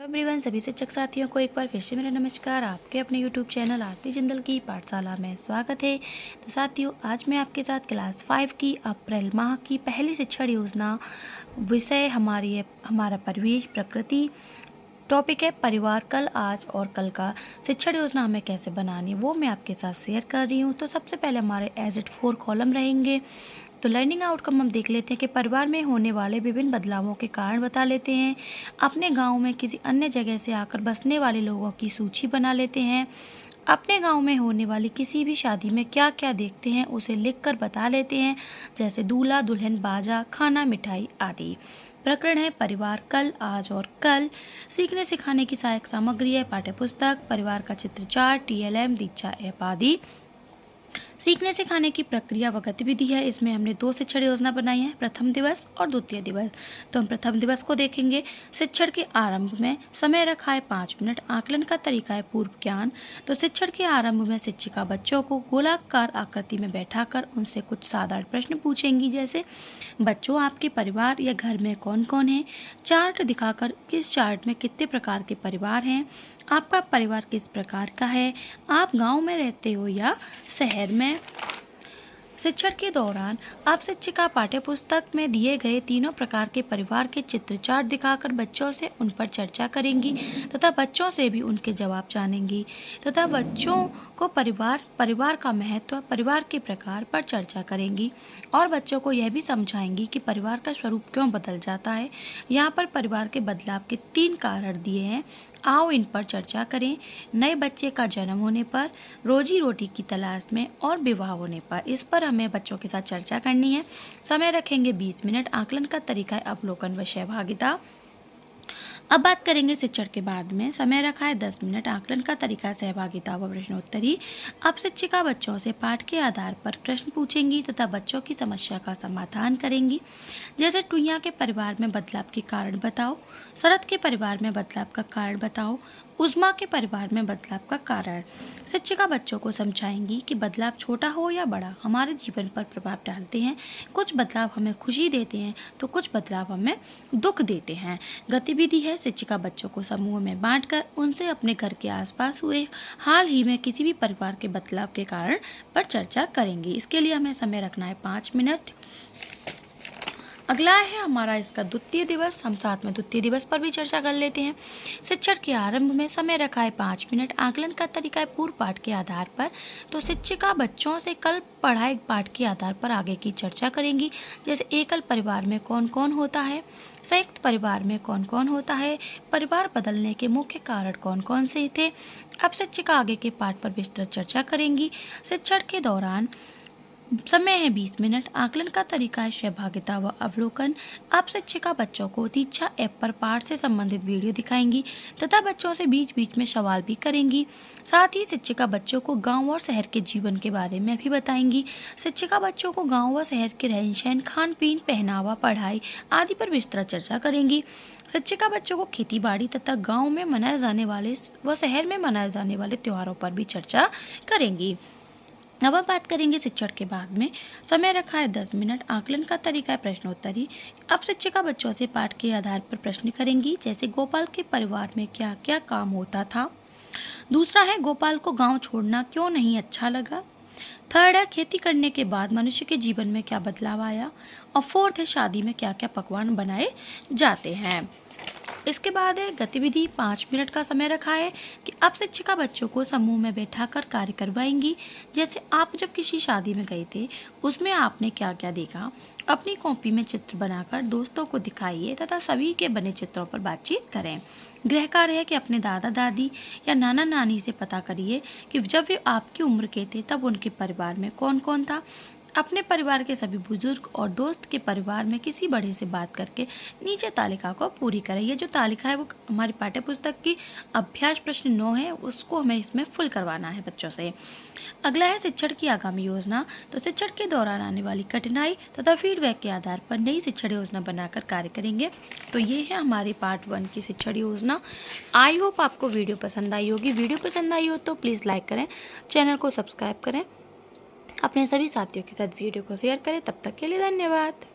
Everyone, सभी शिक्षक साथियों को एक बार फिर से मेरा नमस्कार। आपके अपने यूट्यूब चैनल आरती जिंदल की पाठशाला में स्वागत है। तो साथियों, आज मैं आपके साथ क्लास 5 की अप्रैल माह की पहली शिक्षण योजना विषय हमारा परिवेश प्रकृति टॉपिक है परिवार कल आज और कल का शिक्षण योजना हमें कैसे बनानी, वो मैं आपके साथ शेयर कर रही हूँ। तो सबसे पहले हमारे एज इट 4 कॉलम रहेंगे। तो लर्निंग आउटकम हम देख लेते हैं कि परिवार में होने वाले विभिन्न बदलावों के कारण बता लेते हैं। अपने गांव में किसी अन्य जगह से आकर बसने वाले लोगों की सूची बना लेते हैं। अपने गांव में होने वाली किसी भी शादी में क्या क्या देखते हैं उसे लिखकर बता लेते हैं, जैसे दूल्हा दुल्हन, बाजा, खाना, मिठाई आदि। प्रकरण है परिवार कल आज और कल। सीखने सिखाने की सहायक सामग्री है पाठ्य पुस्तक, परिवार का चित्र चार्ट, TLM, दीक्षा ऐप आदि। सीखने सिखाने की प्रक्रिया व गतिविधि है, इसमें हमने 2 शिक्षण योजना बनाई है, प्रथम दिवस और द्वितीय दिवस। तो हम प्रथम दिवस को देखेंगे। शिक्षण के आरंभ में समय रखा है 5 मिनट। आकलन का तरीका है पूर्व ज्ञान। तो शिक्षण के आरंभ में शिक्षिका बच्चों को गोलाकार आकृति में बैठाकर उनसे कुछ साधारण प्रश्न पूछेंगी, जैसे बच्चों आपके परिवार या घर में कौन कौन है। चार्ट दिखाकर किस चार्ट में कितने प्रकार के परिवार हैं, आपका परिवार किस प्रकार का है, आप गांव में रहते हो या शहर में। शिक्षण के दौरान आप शिक्षिका पाठ्य पुस्तक में दिए गए तीनों प्रकार के परिवार के चित्र चार्ट दिखाकर बच्चों से उन पर चर्चा करेंगी तथा बच्चों से भी उनके जवाब जानेंगी तथा बच्चों को परिवार का महत्व, परिवार के प्रकार पर चर्चा करेंगी और बच्चों को यह भी समझाएंगी कि परिवार का स्वरूप क्यों बदल जाता है। यहाँ पर परिवार के बदलाव के 3 कारण दिए हैं, आओ इन पर चर्चा करें। नए बच्चे का जन्म होने पर, रोजी रोटी की तलाश में और विवाह होने पर। इस पर हमें बच्चों के साथ चर्चा करनी है। समय रखेंगे 20 मिनट। आकलन का तरीका है अवलोकन व सहभागिता। अब बात करेंगे शिक्षण के बाद में। समय रखा है 10 मिनट। आकलन का तरीका सहभागिता व प्रश्नोत्तरी। अब शिक्षिका बच्चों से पाठ के आधार पर प्रश्न पूछेंगी तथा बच्चों की समस्या का समाधान करेंगी, जैसे टुईया के परिवार में बदलाव के कारण बताओ, शरद के परिवार में बदलाव का कारण बताओ, उज़्मा के परिवार में बदलाव का कारण। शिक्षिका बच्चों को समझाएंगी कि बदलाव छोटा हो या बड़ा हमारे जीवन पर प्रभाव डालते हैं। कुछ बदलाव हमें खुशी देते हैं तो कुछ बदलाव हमें दुख देते हैं। गतिविधि है शिक्षिका बच्चों को समूह में बांटकर उनसे अपने घर के आसपास हुए हाल ही में किसी भी परिवार के बदलाव के कारण पर चर्चा करेंगी। इसके लिए हमें समय रखना है 5 मिनट। अगला है हमारा इसका द्वितीय दिवस। हम साथ में द्वितीय दिवस पर भी चर्चा कर लेते हैं। शिक्षण के आरंभ में समय रखा है 5 मिनट। आकलन का तरीका है पूर्व पाठ के आधार पर। तो शिक्षिका बच्चों से कल पढ़ाए पाठ के आधार पर आगे की चर्चा करेंगी, जैसे एकल परिवार में कौन कौन होता है, संयुक्त परिवार में कौन कौन होता है, परिवार बदलने के मुख्य कारण कौन कौन से थे। अब शिक्षिका आगे के पाठ पर विस्तृत चर्चा करेंगी। शिक्षण के दौरान समय है 20 मिनट। आकलन का तरीका है सहभागिता व अवलोकन। आप शिक्षिका बच्चों को दीक्षा ऐप पर पाठ से संबंधित वीडियो दिखाएंगी तथा बच्चों से बीच बीच में सवाल भी करेंगी। साथ ही शिक्षिका बच्चों को गांव और शहर के जीवन के बारे में भी बताएंगी। शिक्षिका बच्चों को गांव व शहर के रहन सहन, खान पीन, पहनावा, पढ़ाई आदि पर विस्तृत चर्चा करेंगी। शिक्षिका बच्चों को खेती बाड़ी तथा गाँव में मनाए जाने वाले व शहर में मनाए जाने वाले त्योहारों पर भी चर्चा करेंगी। अब हम बात करेंगे शिक्षण के बाद में। समय रखा है 10 मिनट। आकलन का तरीका है प्रश्नोत्तरी। अब शिक्षिका बच्चों से पाठ के आधार पर प्रश्न करेंगी, जैसे गोपाल के परिवार में क्या क्या काम होता था। दूसरा है गोपाल को गांव छोड़ना क्यों नहीं अच्छा लगा। थर्ड है खेती करने के बाद मनुष्य के जीवन में क्या बदलाव आया। और फोर्थ है शादी में क्या क्या पकवान बनाए जाते हैं। इसके बाद है गतिविधि। 5 मिनट का समय रखा है कि अब शिक्षिका बच्चों को समूह में बैठाकर कार्य करवाएंगी, जैसे आप जब किसी शादी में गए थे उसमें आपने क्या क्या देखा। अपनी कॉपी में चित्र बनाकर दोस्तों को दिखाइए तथा सभी के बने चित्रों पर बातचीत करें। गृह कार्य है कि अपने दादा दादी या नाना नानी से पता करिए कि जब वे आपकी उम्र के थे तब उनके परिवार में कौन कौन था। अपने परिवार के सभी बुजुर्ग और दोस्त के परिवार में किसी बड़े से बात करके नीचे तालिका को पूरी करें। ये जो तालिका है वो हमारी पाठ्य पुस्तक की अभ्यास प्रश्न 9 है, उसको हमें इसमें फुल करवाना है बच्चों से। अगला है शिक्षण की आगामी योजना। तो शिक्षण के दौरान आने वाली कठिनाई तथा फीडबैक के आधार पर नई शिक्षण योजना बनाकर कार्य करेंगे। तो ये है हमारी पार्ट 1 की शिक्षण योजना। आई होप आपको वीडियो पसंद आई होगी। वीडियो पसंद आई हो तो प्लीज़ लाइक करें, चैनल को सब्सक्राइब करें, अपने सभी साथियों के साथ वीडियो को शेयर करें। तब तक के लिए धन्यवाद।